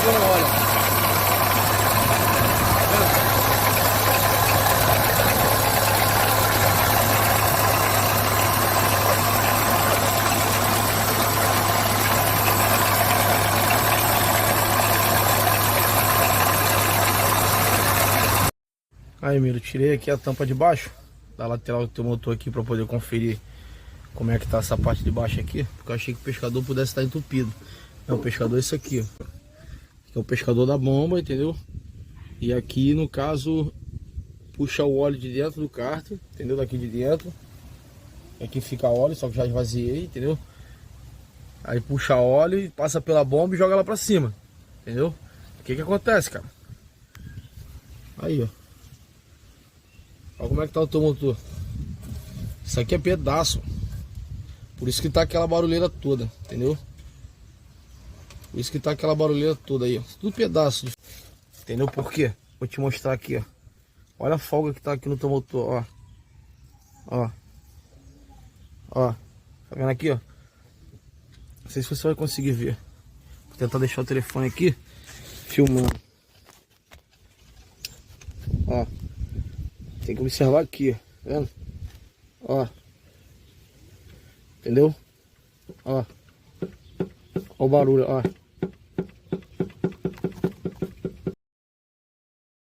faltando óleo. Aí, Miro, tirei aqui a tampa de baixo da lateral do teu motor aqui para poder conferir como é que tá essa parte de baixo aqui, porque eu achei que o pescador pudesse estar entupido. É, o pescador é esse aqui, ó. Aqui é o pescador da bomba, entendeu? E aqui, no caso, puxa o óleo de dentro do cárter, entendeu? Daqui de dentro. Aqui fica óleo, só que já esvaziei, entendeu? Aí puxa óleo e passa pela bomba e joga lá pra cima, entendeu? O que que acontece, cara? Aí, ó. Olha como é que tá o teu motor. Isso aqui é pedaço. Por isso que tá aquela barulheira toda, entendeu? Por isso que tá aquela barulheira toda aí, ó. Tudo pedaço. Entendeu por quê? Vou te mostrar aqui, ó. Olha a folga que tá aqui no teu motor, ó. Ó. Ó. Tá vendo aqui, ó? Não sei se você vai conseguir ver. Vou tentar deixar o telefone aqui filmando. Ó. Tem que observar aqui, ó. Tá vendo? Ó. Entendeu? Ó. Ó o barulho, ó.